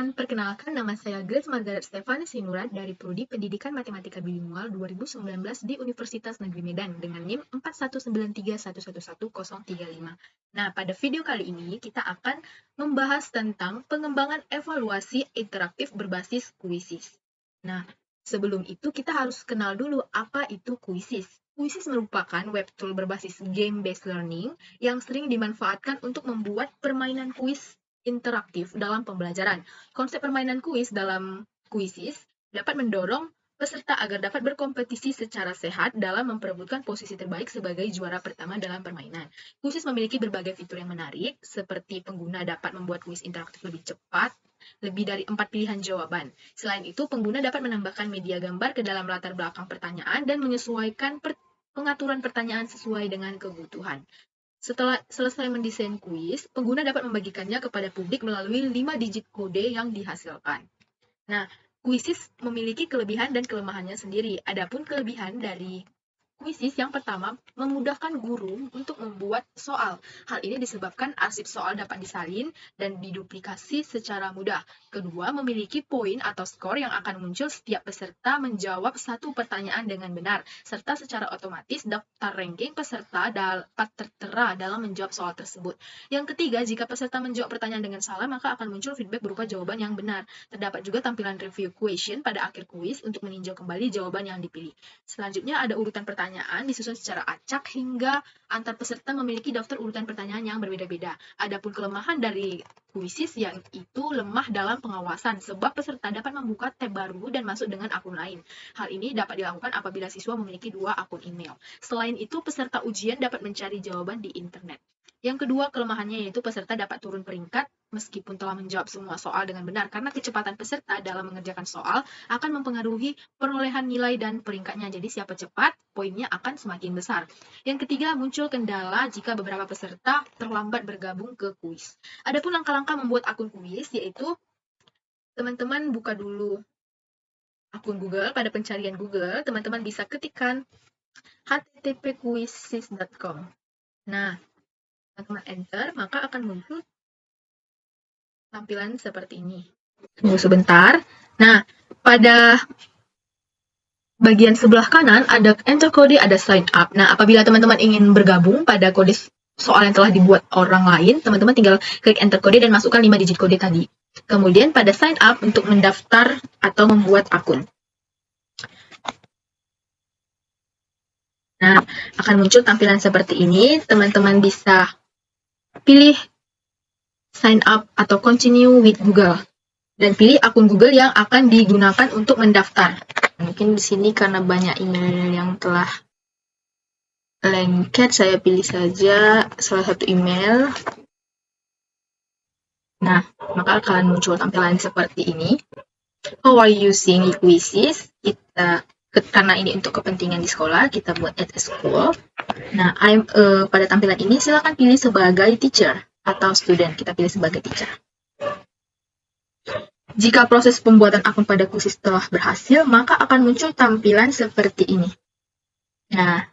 Perkenalkan nama saya Grace Margaret Stefani Sinurat dari Prodi Pendidikan Matematika Bilingual 2019 di Universitas Negeri Medan dengan NIM 4193111035. Nah, pada video kali ini kita akan membahas tentang pengembangan evaluasi interaktif berbasis kuisis. Nah, sebelum itu kita harus kenal dulu apa itu kuisis. Kuisis merupakan web tool berbasis game-based learning yang sering dimanfaatkan untuk membuat permainan kuis interaktif dalam pembelajaran. Konsep permainan kuis dalam kuisis dapat mendorong peserta agar dapat berkompetisi secara sehat dalam memperebutkan posisi terbaik sebagai juara pertama dalam permainan. Kuisis memiliki berbagai fitur yang menarik, seperti pengguna dapat membuat kuis interaktif lebih cepat, lebih dari 4 pilihan jawaban. Selain itu, pengguna dapat menambahkan media gambar ke dalam latar belakang pertanyaan dan menyesuaikan pengaturan pertanyaan sesuai dengan kebutuhan. Setelah selesai mendesain kuis, pengguna dapat membagikannya kepada publik melalui 5 digit kode yang dihasilkan. Nah, kuisis memiliki kelebihan dan kelemahannya sendiri. Adapun kelebihan dari kuisis yang pertama, memudahkan guru untuk membuat soal. Hal ini disebabkan arsip soal dapat disalin dan diduplikasi secara mudah. Kedua, memiliki poin atau skor yang akan muncul setiap peserta menjawab satu pertanyaan dengan benar, serta secara otomatis daftar ranking peserta dapat tertera dalam menjawab soal tersebut. Yang ketiga, jika peserta menjawab pertanyaan dengan salah, maka akan muncul feedback berupa jawaban yang benar. Terdapat juga tampilan review question pada akhir kuis untuk meninjau kembali jawaban yang dipilih. Selanjutnya ada urutan pertanyaan disusun secara acak hingga antar peserta memiliki daftar urutan pertanyaan yang berbeda-beda. Adapun kelemahan dari kuisis yaitu lemah dalam pengawasan sebab peserta dapat membuka tab baru dan masuk dengan akun lain. Hal ini dapat dilakukan apabila siswa memiliki 2 akun email. Selain itu, peserta ujian dapat mencari jawaban di internet. Yang kedua, kelemahannya yaitu peserta dapat turun peringkat meskipun telah menjawab semua soal dengan benar, karena kecepatan peserta dalam mengerjakan soal akan mempengaruhi perolehan nilai dan peringkatnya. Jadi siapa cepat, poinnya akan semakin besar. Yang ketiga, muncul kendala jika beberapa peserta terlambat bergabung ke kuis. Adapun langkah-langkah membuat akun kuis yaitu teman-teman buka dulu akun Google. Pada pencarian Google, teman-teman bisa ketikkan http://quizzes.com. Nah, teman-teman enter, maka akan muncul tampilan seperti ini. Tunggu sebentar. Nah, pada bagian sebelah kanan ada enter kode, ada sign up. Nah, apabila teman-teman ingin bergabung pada kode soal yang telah dibuat orang lain, teman-teman tinggal klik enter kode dan masukkan 5 digit kode tadi. Kemudian pada sign up untuk mendaftar atau membuat akun. Nah, akan muncul tampilan seperti ini. Teman-teman bisa pilih sign up atau continue with Google. Dan pilih akun Google yang akan digunakan untuk mendaftar. Mungkin di sini karena banyak email yang telah lengket, saya pilih saja salah satu email. Nah, maka akan muncul tampilan seperti ini. How are you using Quizzes? Karena ini untuk kepentingan di sekolah, kita buat at a school. Nah, pada tampilan ini silakan pilih sebagai teacher atau student. Kita pilih sebagai teacher. Jika proses pembuatan akun pada kuisis telah berhasil, maka akan muncul tampilan seperti ini. Nah,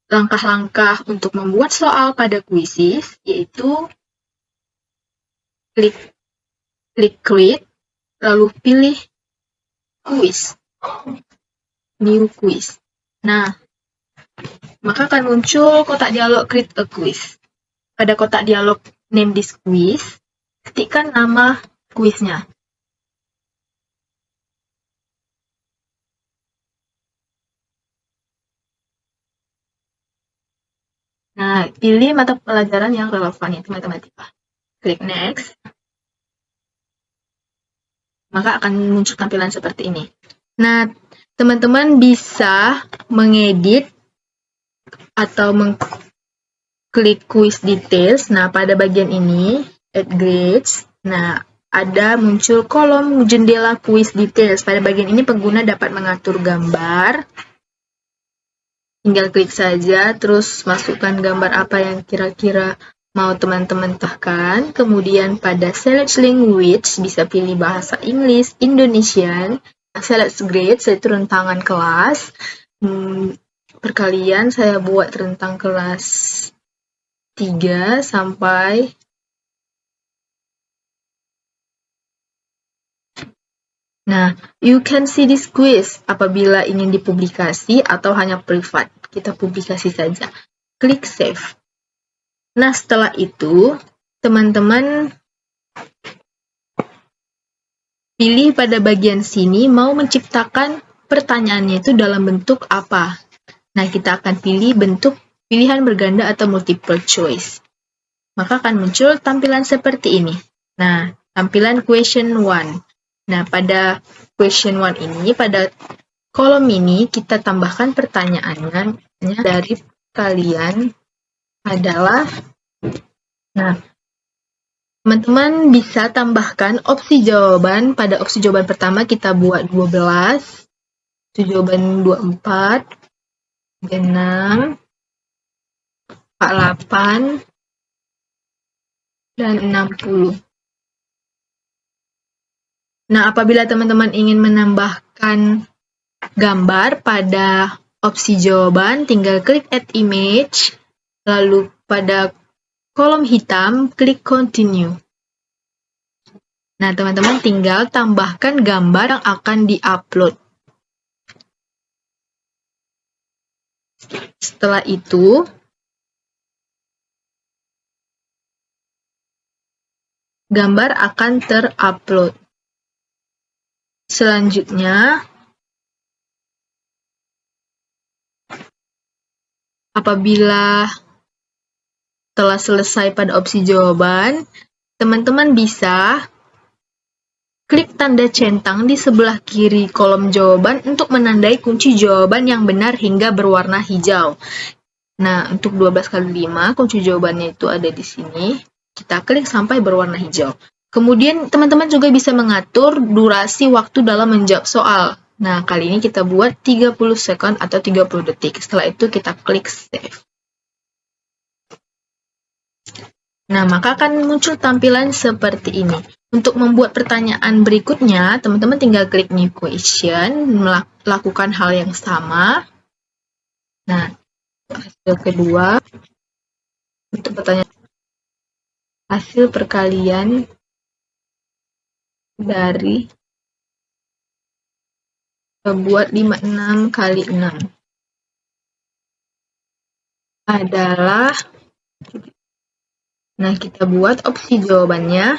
langkah-langkah untuk membuat soal pada kuisis yaitu klik create, lalu pilih quiz, new quiz. Nah, maka akan muncul kotak dialog create a quiz. Pada kotak dialog name this quiz, ketikkan nama kuisnya. Nah, pilih mata pelajaran yang relevan, yaitu matematika. Klik next. Maka akan muncul tampilan seperti ini. Nah, teman-teman bisa mengedit atau mengklik quiz details. Nah, pada bagian ini, add grades. Nah, ada muncul kolom jendela quiz details. Pada bagian ini pengguna dapat mengatur gambar. Tinggal klik saja, terus masukkan gambar apa yang kira-kira mau teman-teman tambahkan. Kemudian pada select language, bisa pilih bahasa Inggris, Indonesian. Select grade, yaitu rentangan kelas. Perkalian saya buat rentang kelas 3 sampai Nah, you can see this quiz apabila ingin dipublikasi atau hanya privat. Kita publikasi saja. Klik save. Nah, setelah itu, teman-teman pilih pada bagian sini mau menciptakan pertanyaannya itu dalam bentuk apa. Nah, kita akan pilih bentuk pilihan berganda atau multiple choice. Maka akan muncul tampilan seperti ini. Nah, tampilan question 1. Nah, pada question 1 ini, pada kolom ini kita tambahkan pertanyaannya dari kalian adalah, nah, teman-teman bisa tambahkan opsi jawaban. Pada opsi jawaban pertama kita buat 12, itu jawaban 24, 6, 48, dan 60. Nah, apabila teman-teman ingin menambahkan gambar pada opsi jawaban, tinggal klik add image, lalu pada kolom hitam, klik continue. Nah, teman-teman tinggal tambahkan gambar yang akan di-upload. Setelah itu, gambar akan terupload. Selanjutnya, apabila telah selesai pada opsi jawaban, teman-teman bisa klik tanda centang di sebelah kiri kolom jawaban untuk menandai kunci jawaban yang benar hingga berwarna hijau. Nah, untuk 12 kali 5, kunci jawabannya itu ada di sini. Kita klik sampai berwarna hijau. Kemudian, teman-teman juga bisa mengatur durasi waktu dalam menjawab soal. Nah, kali ini kita buat 30 second atau 30 detik. Setelah itu kita klik save. Nah, maka akan muncul tampilan seperti ini. Untuk membuat pertanyaan berikutnya, teman-teman tinggal klik new question, melakukan hal yang sama. Nah, hasil kedua, untuk pertanyaan hasil perkalian dari buat 56 kali 6 adalah, nah kita buat opsi jawabannya.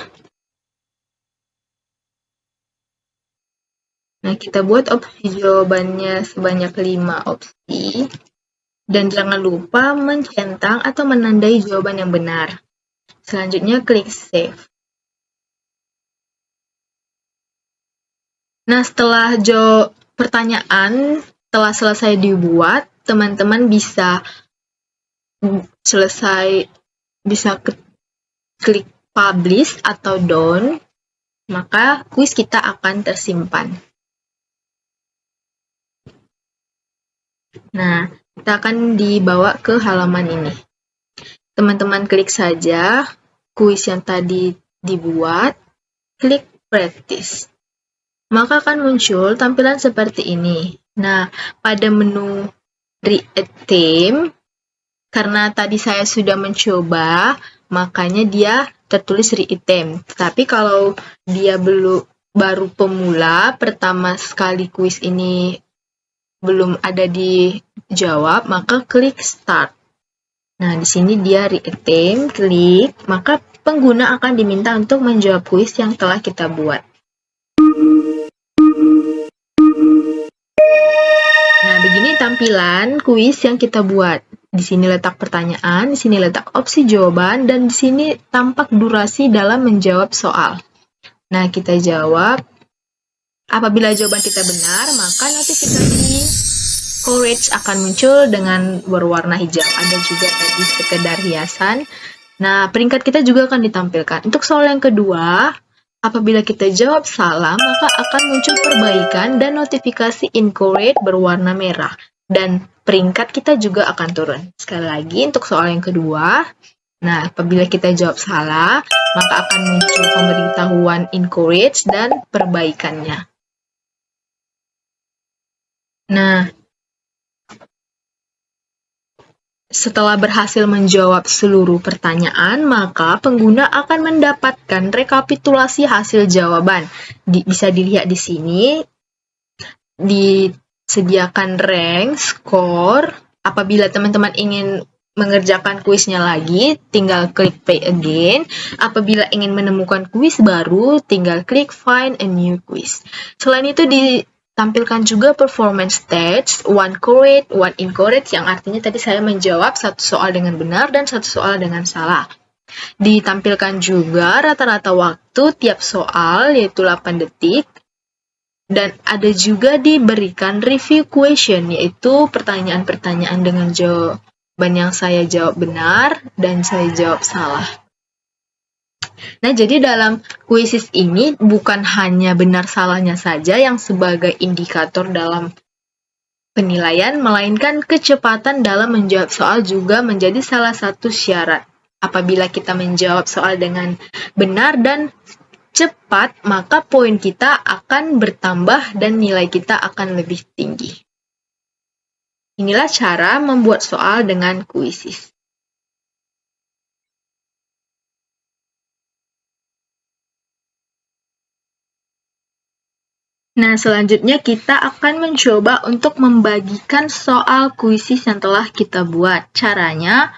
Nah, kita buat opsi jawabannya sebanyak 5 opsi. Dan jangan lupa mencentang atau menandai jawaban yang benar. Selanjutnya klik save. Nah, setelah pertanyaan telah selesai dibuat, teman-teman bisa klik publish atau done, maka kuis kita akan tersimpan. Nah, kita akan dibawa ke halaman ini. Teman-teman klik saja kuis yang tadi dibuat, klik practice. Maka akan muncul tampilan seperti ini. Nah, pada menu Create Theme, karena tadi saya sudah mencoba, makanya dia tertulis Re-Attempt. Tapi kalau dia baru pemula, pertama sekali kuis ini belum ada dijawab, maka klik Start. Nah, di sini dia Re-Attempt, klik, maka pengguna akan diminta untuk menjawab kuis yang telah kita buat. Nah, begini tampilan kuis yang kita buat. Di sini letak pertanyaan, di sini letak opsi jawaban, dan di sini tampak durasi dalam menjawab soal. Nah, kita jawab. Apabila jawaban kita benar, maka notifikasi Courage akan muncul dengan berwarna hijau. Ada juga tadi sekedar hiasan. Nah, peringkat kita juga akan ditampilkan. Untuk soal yang kedua, apabila kita jawab salah, maka akan muncul perbaikan dan notifikasi Incorrect berwarna merah. Dan peringkat kita juga akan turun. Sekali lagi, untuk soal yang kedua, nah, apabila kita jawab salah, maka akan muncul pemberitahuan Incorrect dan perbaikannya. Nah, Setelah berhasil menjawab seluruh pertanyaan, maka pengguna akan mendapatkan rekapitulasi hasil jawaban. Bisa dilihat di sini, disediakan rank, skor. Apabila teman-teman ingin mengerjakan kuisnya lagi, tinggal klik play again. Apabila ingin menemukan kuis baru, tinggal klik find a new quiz. Selain itu, ditampilkan juga performance stage, one correct, one incorrect, yang artinya tadi saya menjawab satu soal dengan benar dan satu soal dengan salah. Ditampilkan juga rata-rata waktu tiap soal, yaitu 8 detik. Dan ada juga diberikan review question, yaitu pertanyaan-pertanyaan dengan jawaban yang saya jawab benar dan saya jawab salah. Nah, jadi dalam kuisis ini bukan hanya benar salahnya saja yang sebagai indikator dalam penilaian, melainkan kecepatan dalam menjawab soal juga menjadi salah satu syarat. Apabila kita menjawab soal dengan benar dan cepat, maka poin kita akan bertambah dan nilai kita akan lebih tinggi. Inilah cara membuat soal dengan kuisis. Nah, selanjutnya kita akan mencoba untuk membagikan soal kuisis yang telah kita buat. Caranya,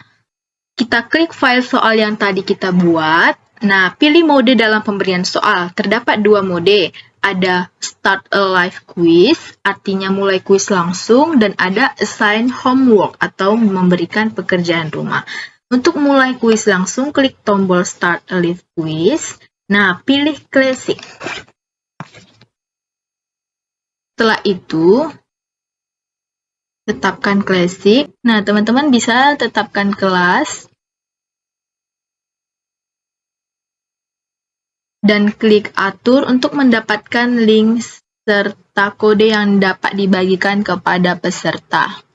kita klik file soal yang tadi kita buat. Nah, pilih mode dalam pemberian soal. Terdapat dua mode. Ada Start a Live Quiz, artinya mulai kuis langsung, dan ada Assign Homework, atau memberikan pekerjaan rumah. Untuk mulai kuis langsung, klik tombol Start a Live Quiz. Nah, pilih Classic. Setelah itu, tetapkan Classic. Nah, teman-teman bisa tetapkan kelas. Dan klik atur untuk mendapatkan link serta kode yang dapat dibagikan kepada peserta.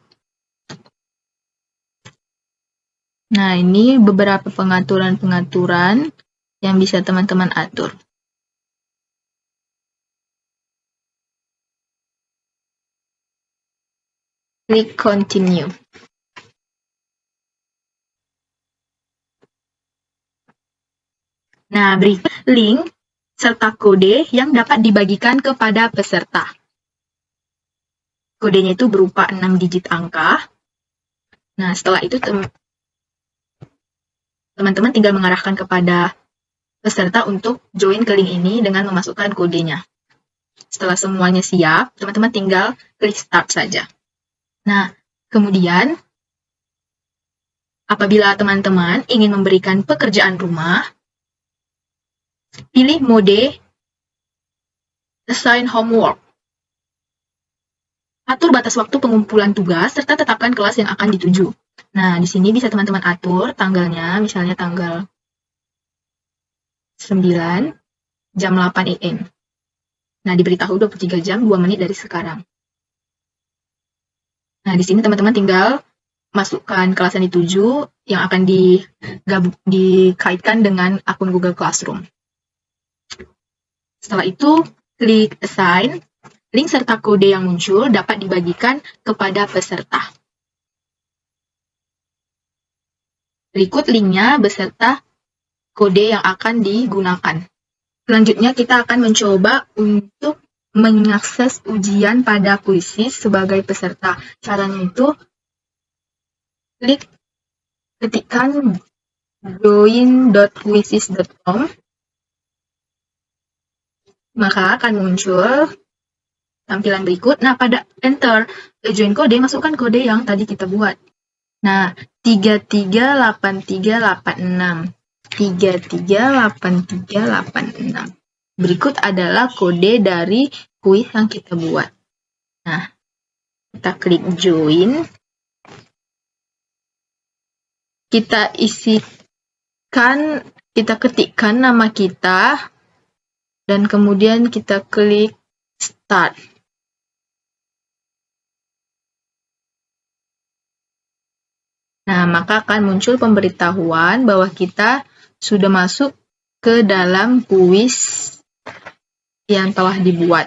Nah, ini beberapa pengaturan-pengaturan yang bisa teman-teman atur. Klik continue. Nah, berikut link serta kode yang dapat dibagikan kepada peserta. Kodenya itu berupa 6 digit angka. Nah, setelah itu teman-teman tinggal mengarahkan kepada peserta untuk join ke link ini dengan memasukkan kodenya. Setelah semuanya siap, teman-teman tinggal klik start saja. Nah, kemudian apabila teman-teman ingin memberikan pekerjaan rumah, pilih mode Assign Homework. Atur batas waktu pengumpulan tugas, serta tetapkan kelas yang akan dituju. Nah, di sini bisa teman-teman atur tanggalnya, misalnya tanggal 9, jam 8 AM. Nah, diberitahu 23 jam, 2 menit dari sekarang. Nah, di sini teman-teman tinggal masukkan kelas yang dituju yang akan dikaitkan dengan akun Google Classroom. Setelah itu, klik Assign. Link serta kode yang muncul dapat dibagikan kepada peserta. Berikut linknya beserta kode yang akan digunakan. Selanjutnya kita akan mencoba untuk mengakses ujian pada kuisis sebagai peserta. Caranya itu ketikkan join.quizzes.com, maka akan muncul tampilan berikut. Nah, pada enter join kode, masukkan kode yang tadi kita buat. Nah, 338386. 338386. Berikut adalah kode dari kuis yang kita buat. Nah, kita klik join. Kita ketikkan nama kita, dan kemudian kita klik start. Nah, maka akan muncul pemberitahuan bahwa kita sudah masuk ke dalam kuis yang telah dibuat.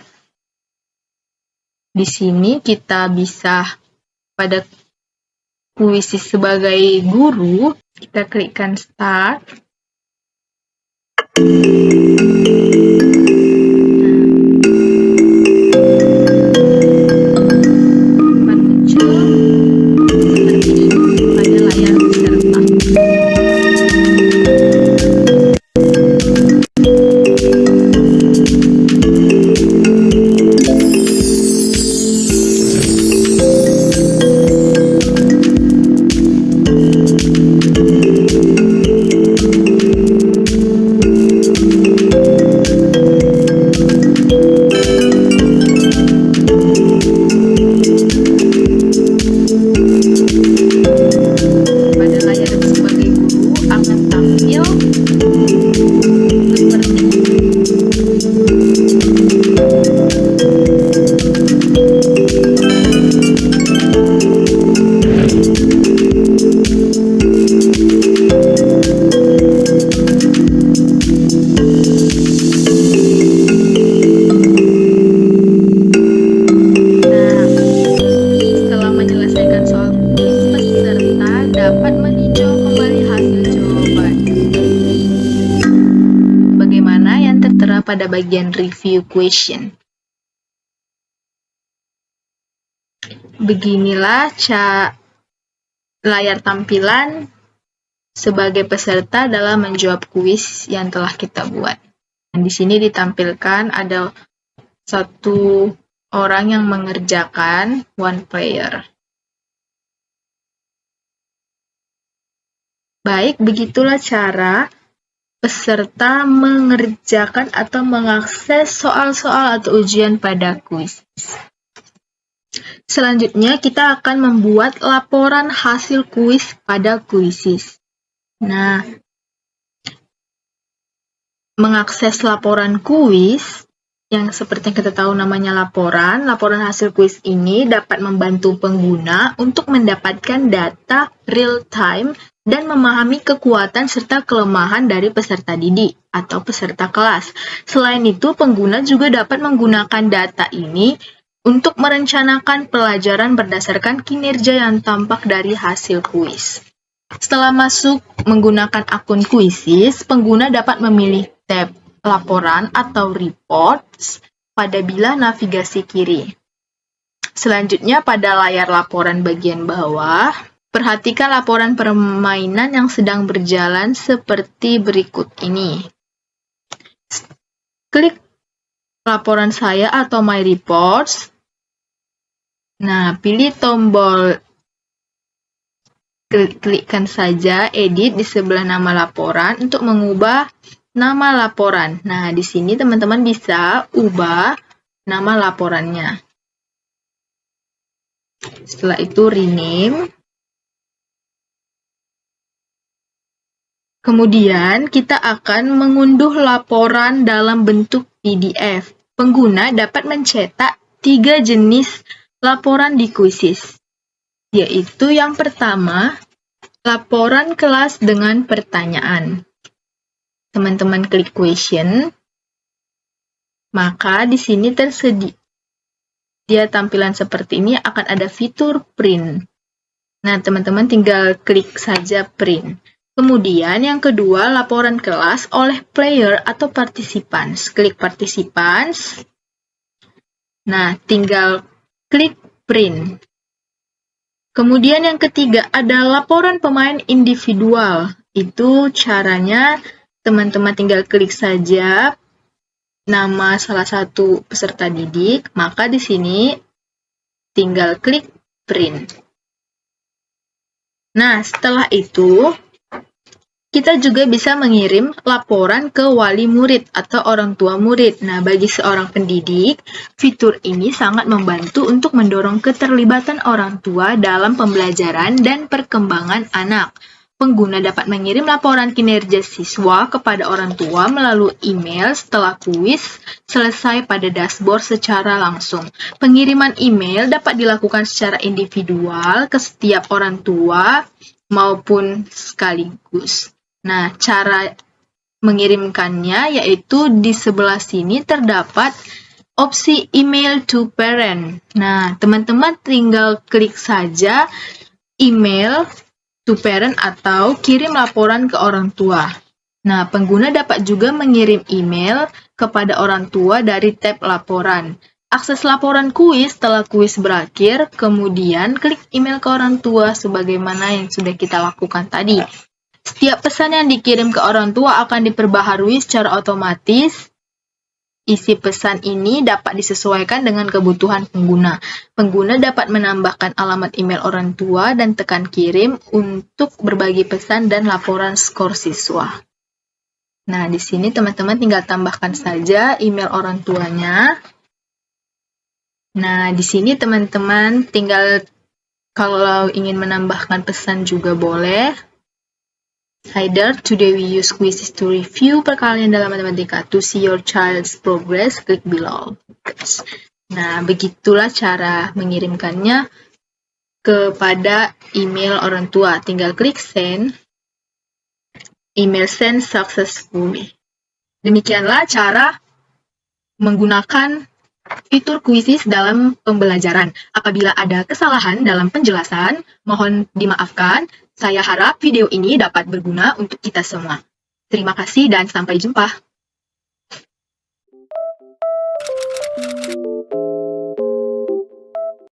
Di sini kita bisa pada kuisis sebagai guru, kita klikkan start. Pada bagian review question. Beginilah layar tampilan sebagai peserta dalam menjawab kuis yang telah kita buat. Dan di sini ditampilkan ada satu orang yang mengerjakan, one player. Baik, begitulah cara peserta mengerjakan atau mengakses soal-soal atau ujian pada kuis. Selanjutnya, kita akan membuat laporan hasil kuis pada kuisis. Nah, mengakses laporan kuis, yang seperti yang kita tahu namanya laporan hasil kuis ini dapat membantu pengguna untuk mendapatkan data real-time dan memahami kekuatan serta kelemahan dari peserta didik atau peserta kelas. Selain itu, pengguna juga dapat menggunakan data ini untuk merencanakan pelajaran berdasarkan kinerja yang tampak dari hasil kuis. Setelah masuk menggunakan akun kuisis, pengguna dapat memilih tab laporan atau reports pada bilah navigasi kiri. Selanjutnya, pada layar laporan bagian bawah, perhatikan laporan permainan yang sedang berjalan seperti berikut ini. Klik laporan saya atau My Reports. Nah, pilih tombol, klikkan saja Edit di sebelah nama laporan untuk mengubah nama laporan. Nah, di sini teman-teman bisa ubah nama laporannya. Setelah itu rename. Kemudian, kita akan mengunduh laporan dalam bentuk PDF. Pengguna dapat mencetak 3 jenis laporan di kuisis, yaitu yang pertama, laporan kelas dengan pertanyaan. Teman-teman klik question, maka di sini tersedia tampilan seperti ini, akan ada fitur print. Nah, teman-teman tinggal klik saja print. Kemudian yang kedua, laporan kelas oleh player atau participants. Klik participants. Nah, tinggal klik print. Kemudian yang ketiga, ada laporan pemain individual. Itu caranya teman-teman tinggal klik saja nama salah satu peserta didik, maka di sini tinggal klik print. Nah, setelah itu kita juga bisa mengirim laporan ke wali murid atau orang tua murid. Nah, bagi seorang pendidik, fitur ini sangat membantu untuk mendorong keterlibatan orang tua dalam pembelajaran dan perkembangan anak. Pengguna dapat mengirim laporan kinerja siswa kepada orang tua melalui email setelah kuis selesai pada dashboard secara langsung. Pengiriman email dapat dilakukan secara individual ke setiap orang tua maupun sekaligus. Nah, cara mengirimkannya yaitu di sebelah sini terdapat opsi email to parent. Nah, teman-teman tinggal klik saja email to parent atau kirim laporan ke orang tua. Nah, pengguna dapat juga mengirim email kepada orang tua dari tab laporan. Akses laporan kuis setelah kuis berakhir, kemudian klik email ke orang tua sebagaimana yang sudah kita lakukan tadi. Setiap pesan yang dikirim ke orang tua akan diperbaharui secara otomatis. Isi pesan ini dapat disesuaikan dengan kebutuhan pengguna. Pengguna dapat menambahkan alamat email orang tua dan tekan kirim untuk berbagi pesan dan laporan skor siswa. Nah, di sini teman-teman tinggal tambahkan saja email orang tuanya. Nah, di sini teman-teman tinggal kalau ingin menambahkan pesan juga boleh. Hi there, today we use quizzes to review perkalian dalam matematika. To see your child's progress, click below. Nah, begitulah cara mengirimkannya kepada email orang tua. Tinggal klik send. Email send successfully. Demikianlah cara menggunakan fitur quizzes dalam pembelajaran. Apabila ada kesalahan dalam penjelasan, mohon dimaafkan. Saya harap video ini dapat berguna untuk kita semua. Terima kasih dan sampai jumpa.